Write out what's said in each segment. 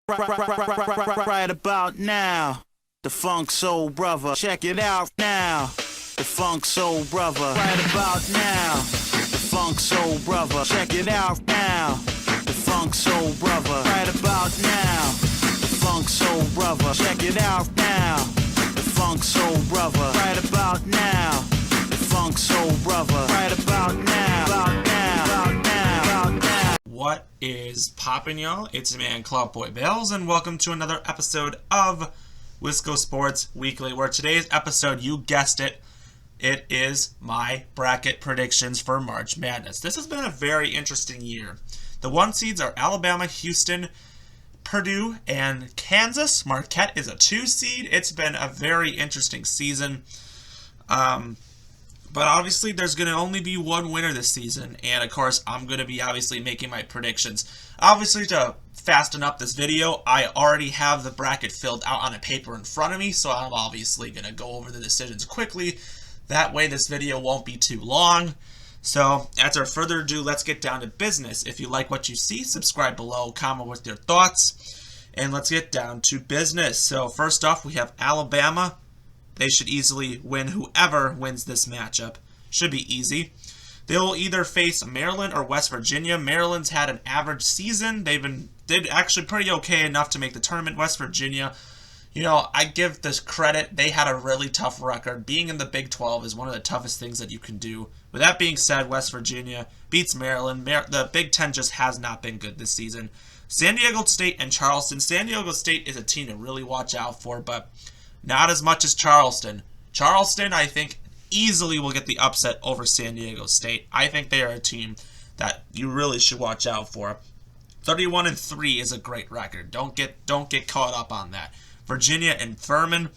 Right about now, the Funk Soul Brother. Check it out now, the Funk Soul Brother. Right about now, the Funk Soul Brother. Check it out now, the Funk Soul Brother. Right about now, the Funk Soul Brother. Check it out now, the Funk Soul Brother. Right about now, the Funk Soul Brother. Right about now, about now, about now, about now. What is poppin', y'all? It's your man Club Boy Bells, and welcome to another episode of Wisco Sports Weekly, where today's episode, you guessed it, it is my bracket predictions for March Madness. This has been a very interesting year. The one seeds are Alabama, Houston, Purdue, and Kansas. Marquette is a 2 seed. It's been a very interesting season. But obviously, there's going to only be one winner this season. And, of course, I'm going to be obviously making my predictions. Obviously, to fasten up this video, I already have the bracket filled out on a paper in front of me. So I'm obviously going to go over the decisions quickly. That way, this video won't be too long. So, after further ado, let's get down to business. If you like what you see, subscribe below, comment with your thoughts. And let's get down to business. So, first off, we have Alabama. They should easily win whoever wins this matchup. Should be easy. They will either face Maryland or West Virginia. Maryland's had an average season. Did actually pretty okay enough to make the tournament. West Virginia, you know, I give this credit. They had a really tough record. Being in the Big 12 is one of the toughest things that you can do. With that being said, West Virginia beats Maryland. The Big 10 just has not been good this season. San Diego State and Charleston. San Diego State is a team to really watch out for, but not as much as Charleston. Charleston, I think, easily will get the upset over San Diego State. I think they are a team that you really should watch out for. 31-3 is a great record. Don't get caught up on that. Virginia and Furman.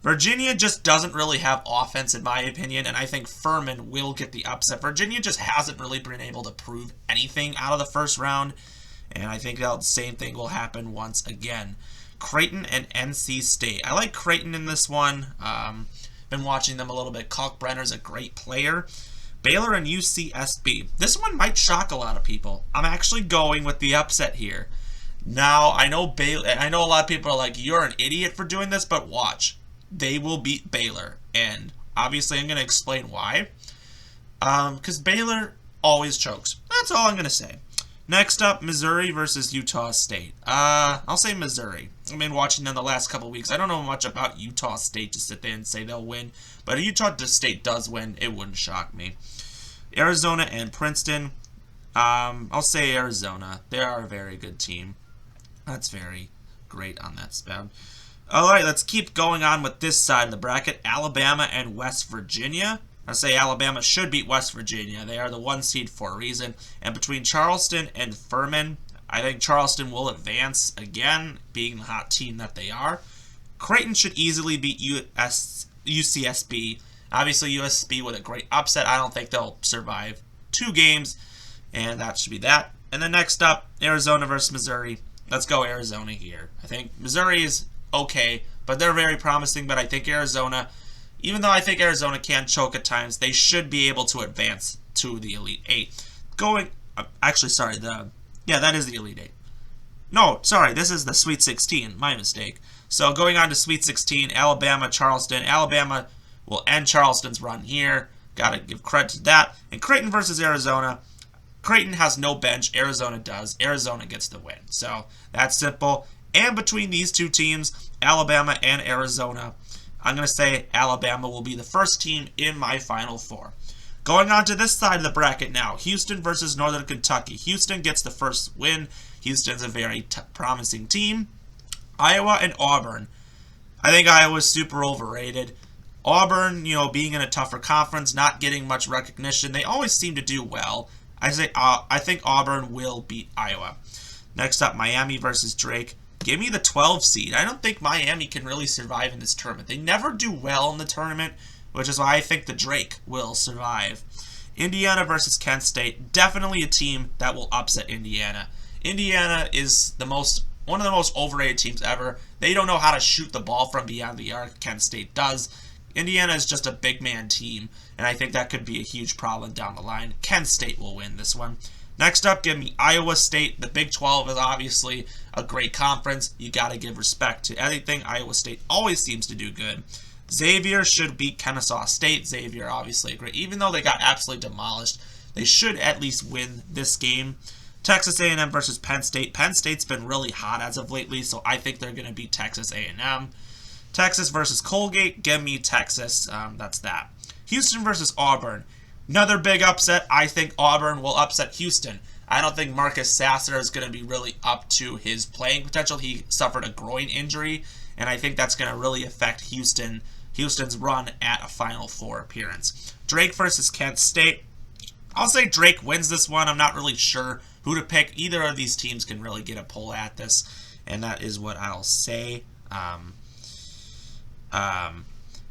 Virginia just doesn't really have offense, in my opinion, and I think Furman will get the upset. Virginia just hasn't really been able to prove anything out of the first round, and I think the same thing will happen once again. Creighton and NC State. I like Creighton in this one. Been watching them a little bit. Kalkbrenner's a great player. Baylor and UCSB. This one might shock a lot of people. I'm actually going with the upset here. Now, I know a lot of people are like, you're an idiot for doing this, but watch. They will beat Baylor. And obviously, I'm going to explain why. Because Baylor always chokes. That's all I'm going to say. Next up, Missouri versus Utah State. I'll say Missouri. I've been watching them the last couple weeks. I don't know much about Utah State to sit there and say they'll win. But if Utah State does win, it wouldn't shock me. Arizona and Princeton. I'll say Arizona. They are a very good team. That's very great on that spout. Alright, let's keep going on with this side of the bracket. Alabama and West Virginia. I say Alabama should beat West Virginia. They are the 1 seed for a reason. And between Charleston and Furman, I think Charleston will advance again, being the hot team that they are. Creighton should easily beat UCSB. Obviously, USB with a great upset. I don't think they'll survive 2 games, and that should be that. And then next up, Arizona versus Missouri. Let's go Arizona here. I think Missouri is okay, but they're very promising. But I think Arizona, even though I think Arizona can choke at times, they should be able to advance to the Elite 8. That is the Elite 8. No, sorry, this is the Sweet 16. My mistake. So going on to Sweet 16, Alabama, Charleston. Alabama will end Charleston's run here. Gotta give credit to that. And Creighton versus Arizona. Creighton has no bench. Arizona does. Arizona gets the win. So that's simple. And between these two teams, Alabama and Arizona, I'm going to say Alabama will be the first team in my Final Four. Going on to this side of the bracket now, Houston versus Northern Kentucky. Houston gets the first win. Houston's a very promising team. Iowa and Auburn. I think Iowa's super overrated. Auburn, you know, being in a tougher conference, not getting much recognition, they always seem to do well. I think Auburn will beat Iowa. Next up, Miami versus Drake. Give me the 12 seed. I don't think Miami can really survive in this tournament. They never do well in the tournament, which is why I think the Drake will survive. Indiana versus Kent State. Definitely a team that will upset Indiana. Indiana is one of the most overrated teams ever. They don't know how to shoot the ball from beyond the arc. Kent State does. Indiana is just a big man team, and I think that could be a huge problem down the line. Kent State will win this one. Next up, give me Iowa State. The Big 12 is obviously a great conference. You got to give respect to anything. Iowa State always seems to do good. Xavier should beat Kennesaw State. Xavier obviously great. Even though they got absolutely demolished, they should at least win this game. Texas A&M versus Penn State. Penn State's been really hot as of lately, so I think they're going to beat Texas A&M. Texas versus Colgate. Give me Texas. That's that. Houston versus Auburn. Another big upset. I think Auburn will upset Houston. I don't think Marcus Sasser is going to be really up to his playing potential. He suffered a groin injury, and I think that's going to really affect Houston's run at a Final Four appearance. Drake versus Kent State. I'll say Drake wins this one. I'm not really sure who to pick. Either of these teams can really get a pull at this, and that is what I'll say. And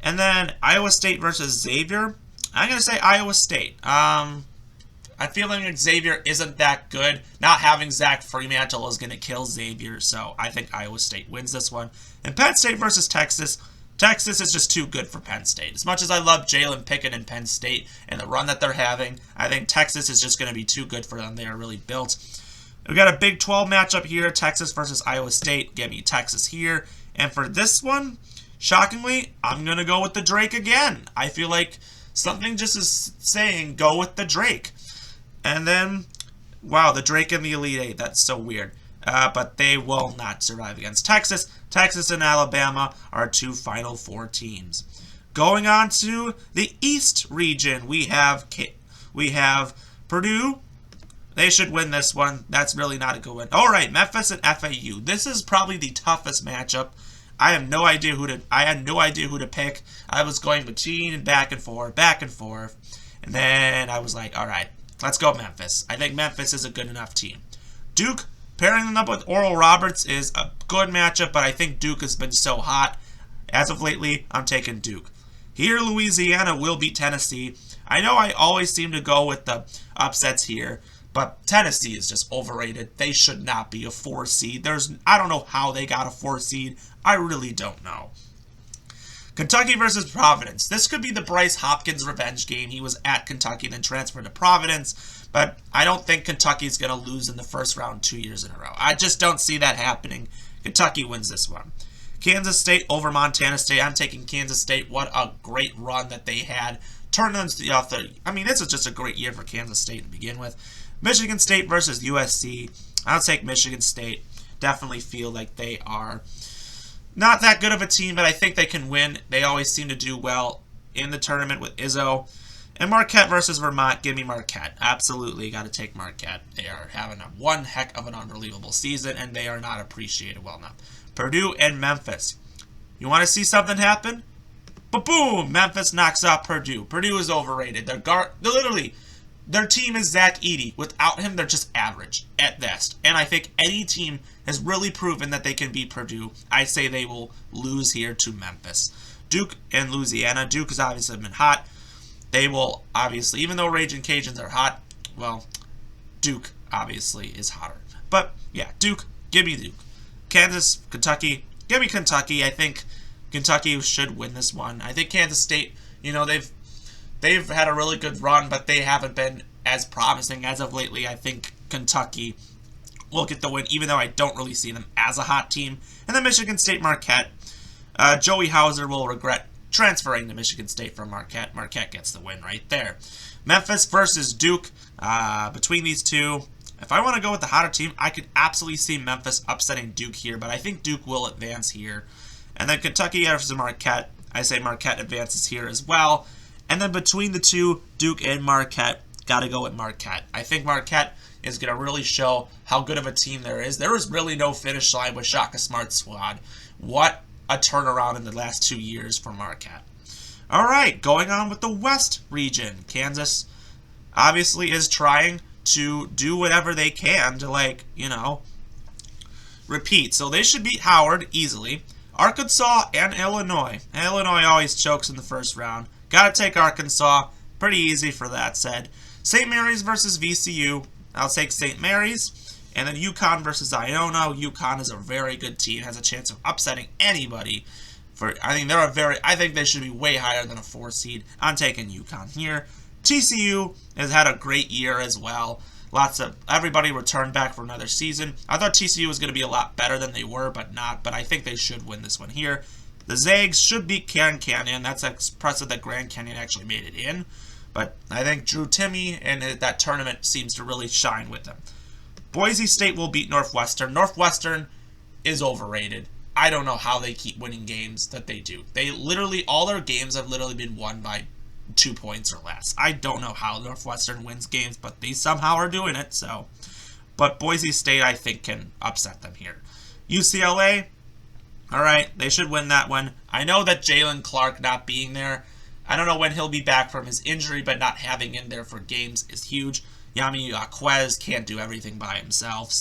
then Iowa State versus Xavier. I'm going to say Iowa State. I feel like Xavier isn't that good. Not having Zach Fremantle is going to kill Xavier, so I think Iowa State wins this one. And Penn State versus Texas. Texas is just too good for Penn State. As much as I love Jalen Pickett and Penn State and the run that they're having, I think Texas is just going to be too good for them. They are really built. We've got a Big 12 matchup here, Texas versus Iowa State. Give me Texas here. And for this one, shockingly, I'm going to go with the Drake again. I feel like something just is saying go with the Drake. And then, wow, the Drake and the Elite Eight. That's so weird. But they will not survive against Texas. Texas and Alabama are two Final Four teams. Going on to the East region, we have Purdue. They should win this one. That's really not a good win. All right, Memphis and FAU. This is probably the toughest matchup. I had no idea who to pick. I was going between back and forth, and then I was like, all right, let's go Memphis. I think Memphis is a good enough team. Duke, pairing them up with Oral Roberts is a good matchup, but I think Duke has been so hot. As of lately, I'm taking Duke. Here, Louisiana will beat Tennessee. I know I always seem to go with the upsets here, but Tennessee is just overrated. They should not be a 4 seed. I don't know how they got a 4 seed. I really don't know. Kentucky versus Providence. This could be the Bryce Hopkins revenge game. He was at Kentucky, then transferred to Providence. But I don't think Kentucky's going to lose in the first round 2 years in a row. I just don't see that happening. Kentucky wins this one. Kansas State over Montana State. I'm taking Kansas State. What a great run that they had. Turn them to the I mean, this is just a great year for Kansas State to begin with. Michigan State versus USC. I'll take Michigan State. Definitely feel like they are not that good of a team, but I think they can win. They always seem to do well in the tournament with Izzo. And Marquette versus Vermont. Give me Marquette. Absolutely got to take Marquette. They are having one heck of an unbelievable season, and they are not appreciated well enough. Purdue and Memphis. You want to see something happen? Ba-boom! Memphis knocks out Purdue. Purdue is overrated. Their team is Zach Edey. Without him, they're just average at best. And I think any team has really proven that they can beat Purdue. I say they will lose here to Memphis. Duke and Louisiana. Duke has obviously been hot. They will obviously, even though Raging Cajuns are hot, well, Duke obviously is hotter. But yeah, Duke, give me Duke. Kansas, Kentucky, give me Kentucky. I think Kentucky should win this one. I think Kansas State, they've had a really good run, but they haven't been as promising as of lately. I think Kentucky will get the win, even though I don't really see them as a hot team. And then Michigan State, Marquette. Joey Hauser will regret transferring to Michigan State from Marquette. Marquette gets the win right there. Memphis versus Duke. Between these two, if I want to go with the hotter team, I could absolutely see Memphis upsetting Duke here, but I think Duke will advance here. And then Kentucky versus Marquette. I say Marquette advances here as well. And then between the two, Duke and Marquette, got to go with Marquette. I think Marquette is going to really show how good of a team there is. There is really no finish line with Shaka Smart's squad. What a turnaround in the last 2 years for Marquette. All right, going on with the West region. Kansas obviously is trying to do whatever they can to, repeat. So they should beat Howard easily. Arkansas and Illinois. Illinois always chokes in the first round. Got to take Arkansas. Pretty easy for that said. St. Mary's versus VCU. I'll take St. Mary's. And then UConn versus Iona. UConn is a very good team. Has a chance of upsetting anybody. I think they should be way higher than a 4 seed. I'm taking UConn here. TCU has had a great year as well. Everybody returned back for another season. I thought TCU was going to be a lot better than they were, but not. But I think they should win this one here. The Zags should beat Grand Canyon. That's impressive that Grand Canyon actually made it in. But I think Drew Timme and that tournament seems to really shine with them. Boise State will beat Northwestern. Northwestern is overrated. I don't know how they keep winning games that they do. All their games have literally been won by 2 points or less. I don't know how Northwestern wins games, but they somehow are doing it. But Boise State, I think, can upset them here. UCLA, all right, they should win that one. I know that Jalen Clark not being there, I don't know when he'll be back from his injury, but not having him there for games is huge. Yami Aquez can't do everything by himself,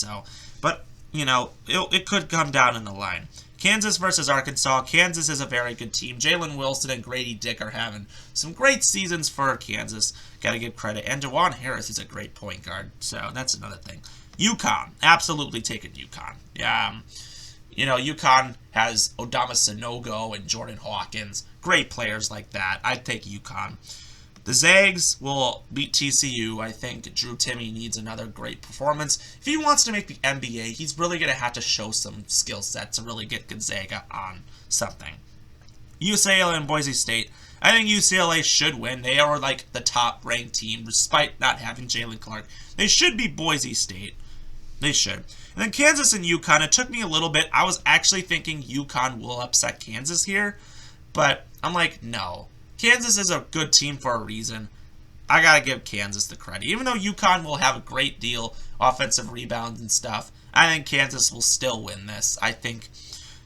but it could come down in the line. Kansas versus Arkansas. Kansas is a very good team. Jalen Wilson and Grady Dick are having some great seasons for Kansas. Got to give credit. And DeJuan Harris is a great point guard, so that's another thing. UConn. Absolutely taking UConn. Yeah, UConn has Odama Sanogo and Jordan Hawkins. Great players like that. I'd take UConn. The Zags will beat TCU. I think Drew Timme needs another great performance. If he wants to make the NBA, he's really going to have to show some skill set to really get Gonzaga on something. UCLA and Boise State. I think UCLA should win. They are like the top-ranked team, despite not having Jalen Clark. They should beat Boise State. They should. And then Kansas and UConn. It took me a little bit. I was actually thinking UConn will upset Kansas here, but I'm like, no. Kansas is a good team for a reason. I got to give Kansas the credit. Even though UConn will have a great deal offensive rebounds and stuff, I think Kansas will still win this. I think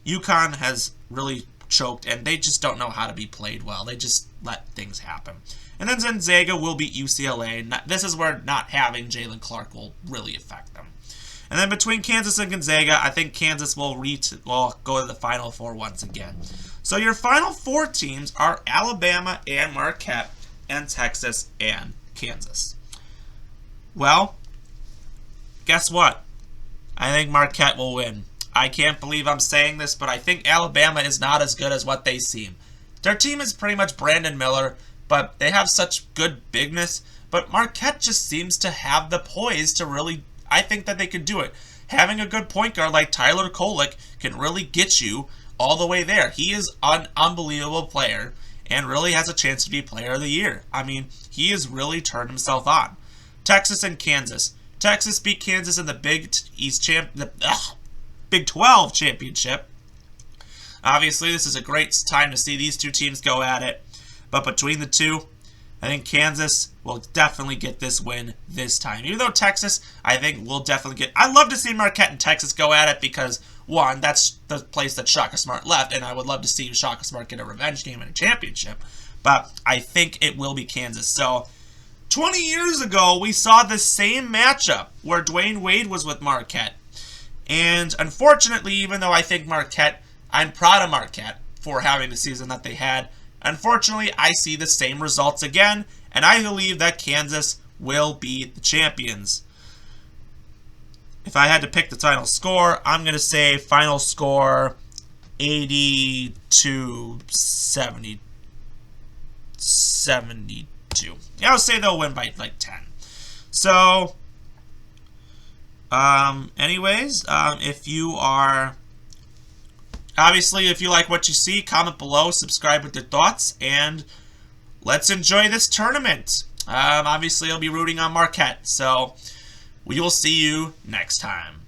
UConn has really choked, and they just don't know how to be played well. They just let things happen. And then Gonzaga will beat UCLA. This is where not having Jalen Clark will really affect them. And then between Kansas and Gonzaga, I think Kansas will go to the Final Four once again. So your Final Four teams are Alabama and Marquette and Texas and Kansas. Well, guess what? I think Marquette will win. I can't believe I'm saying this, but I think Alabama is not as good as what they seem. Their team is pretty much Brandon Miller, but they have such good bigness. But Marquette just seems to have the poise to really, I think that they could do it. Having a good point guard like Tyler Kolek can really get you all the way there. He is an unbelievable player and really has a chance to be Player of the Year. I mean, he has really turned himself on. Texas and Kansas. Texas beat Kansas in the Big 12 championship. Obviously, this is a great time to see these two teams go at it. But between the two, I think Kansas will definitely get this win this time. Even though Texas, I think, will definitely get... I'd love to see Marquette and Texas go at it because, one, that's the place that Shaka Smart left, and I would love to see Shaka Smart get a revenge game in a championship. But I think it will be Kansas. So, 20 years ago, we saw the same matchup where Dwayne Wade was with Marquette. And unfortunately, even though I think I'm proud of Marquette for having the season that they had, unfortunately, I see the same results again, and I believe that Kansas will be the champions. If I had to pick the final score, I'm going to say final score 80-72. Yeah, I'll say they'll win by like 10. So, anyways, if you like what you see, comment below, subscribe with your thoughts, and let's enjoy this tournament. Obviously, I'll be rooting on Marquette, so we will see you next time.